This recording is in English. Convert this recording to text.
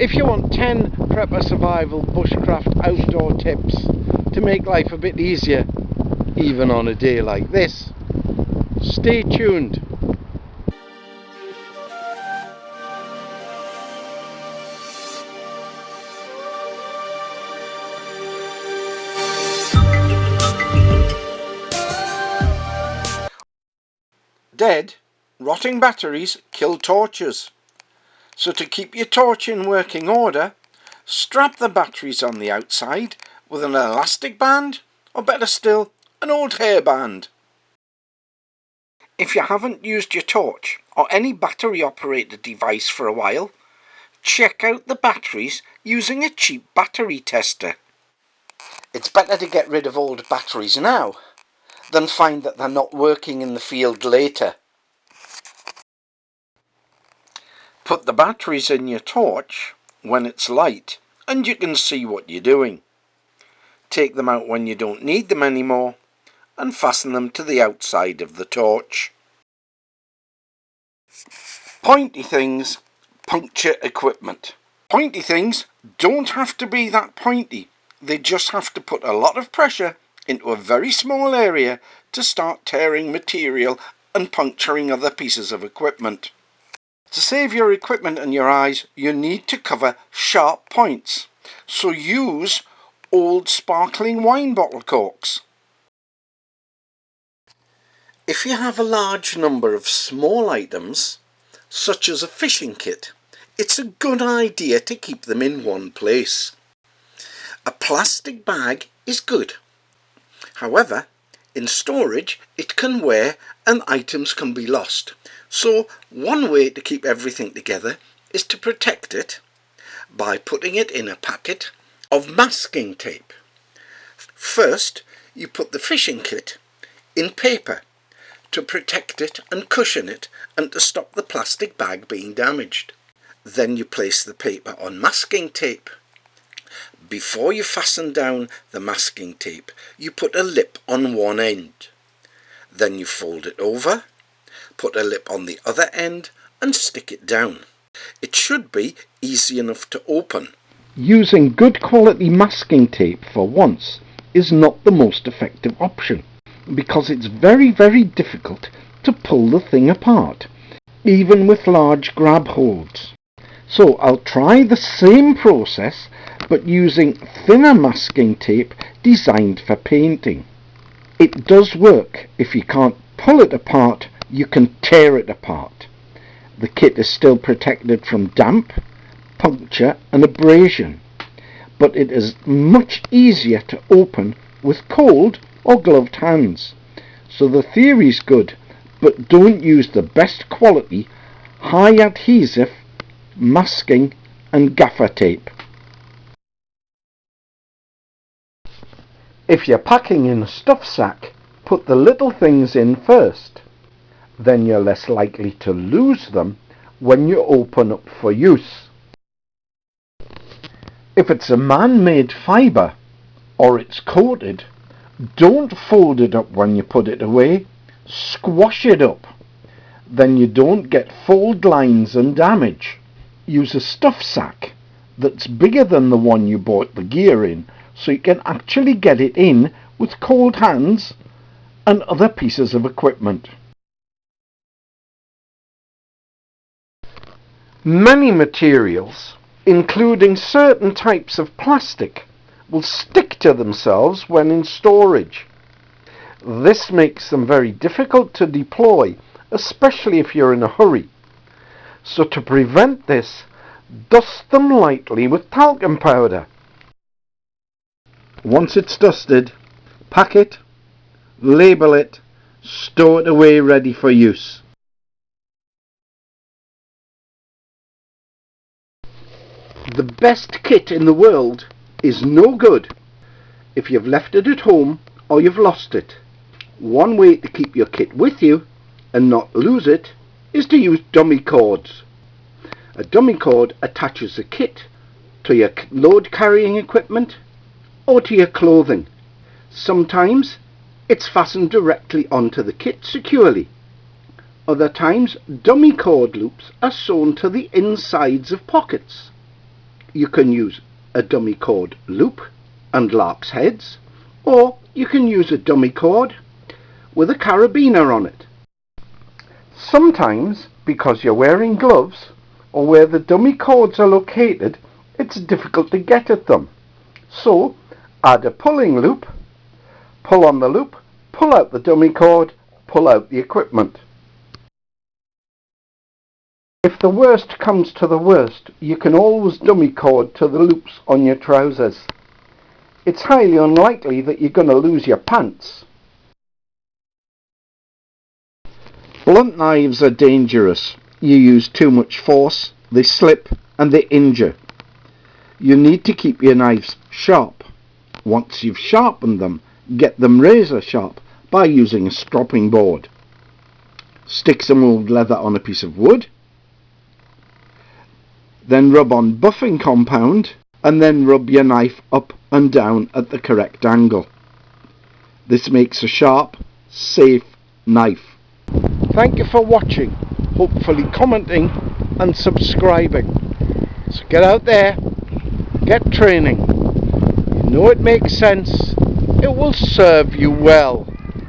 If you want 10 prepper survival bushcraft outdoor tips to make life a bit easier, even on a day like this, stay tuned. Dead, rotting batteries kill torches. So to keep your torch in working order, strap the batteries on the outside with an elastic band, or better still, an old hairband. If you haven't used your torch or any battery operated device for a while, check out the batteries using a cheap battery tester. It's better to get rid of old batteries now than find that they're not working in the field later. Put the batteries in your torch when it's light and you can see what you're doing. Take them out when you don't need them anymore and fasten them to the outside of the torch. Pointy things puncture equipment. Pointy things don't have to be that pointy. They just have to put a lot of pressure into a very small area to start tearing material and puncturing other pieces of equipment. To save your equipment and your eyes, you need to cover sharp points. So use old sparkling wine bottle corks. If you have a large number of small items, such as a fishing kit, it's a good idea to keep them in one place. A plastic bag is good. However, in storage it can wear and items can be lost. So one way to keep everything together is to protect it by putting it in a packet of masking tape. First, you put the fishing kit in paper to protect it and cushion it and to stop the plastic bag being damaged. Then you place the paper on masking tape. Before you fasten down the masking tape, you put a lip on one end. Then you fold it over, put a lip on the other end and stick it down. It should be easy enough to open. Using good quality masking tape for once is not the most effective option because it's very difficult to pull the thing apart, even with large grab holds. So I'll try the same process but using thinner masking tape designed for painting. It does work. If you can't pull it apart, you can tear it apart. The kit is still protected from damp, puncture and abrasion, but it is much easier to open with cold or gloved hands. So the theory's good, but don't use the best quality, high adhesive, masking and gaffer tape. If you're packing in a stuff sack, put the little things in first. Then you're less likely to lose them when you open up for use. If it's a man-made fibre or it's coated, don't fold it up when you put it away. Squash it up. Then you don't get fold lines and damage. Use a stuff sack that's bigger than the one you bought the gear in, so you can actually get it in with cold hands and other pieces of equipment. Many materials, including certain types of plastic, will stick to themselves when in storage. This makes them very difficult to deploy, especially if you're in a hurry. So to prevent this, dust them lightly with talcum powder. Once it's dusted, pack it, label it, store it away ready for use. The best kit in the world is no good if you've left it at home or you've lost it. One way to keep your kit with you and not lose it is to use dummy cords. A dummy cord attaches a kit to your load carrying equipment or to your clothing. Sometimes it's fastened directly onto the kit securely. Other times dummy cord loops are sewn to the insides of pockets. You can use a dummy cord loop and lark's heads, or you can use a dummy cord with a carabiner on it. Sometimes, because you're wearing gloves, or where the dummy cords are located, it's difficult to get at them. So, add a pulling loop, pull on the loop, pull out the dummy cord, pull out the equipment. If the worst comes to the worst, you can always dummy cord to the loops on your trousers. It's highly unlikely that you're going to lose your pants. Blunt knives are dangerous. You use too much force, they slip and they injure. You need to keep your knives sharp. Once you've sharpened them, get them razor sharp by using a stropping board. Stick some old leather on a piece of wood, then rub on buffing compound, and then rub your knife up and down at the correct angle. This makes a sharp, safe knife. Thank you for watching, hopefully commenting and subscribing. So get out there, get training. You know it makes sense, it will serve you well.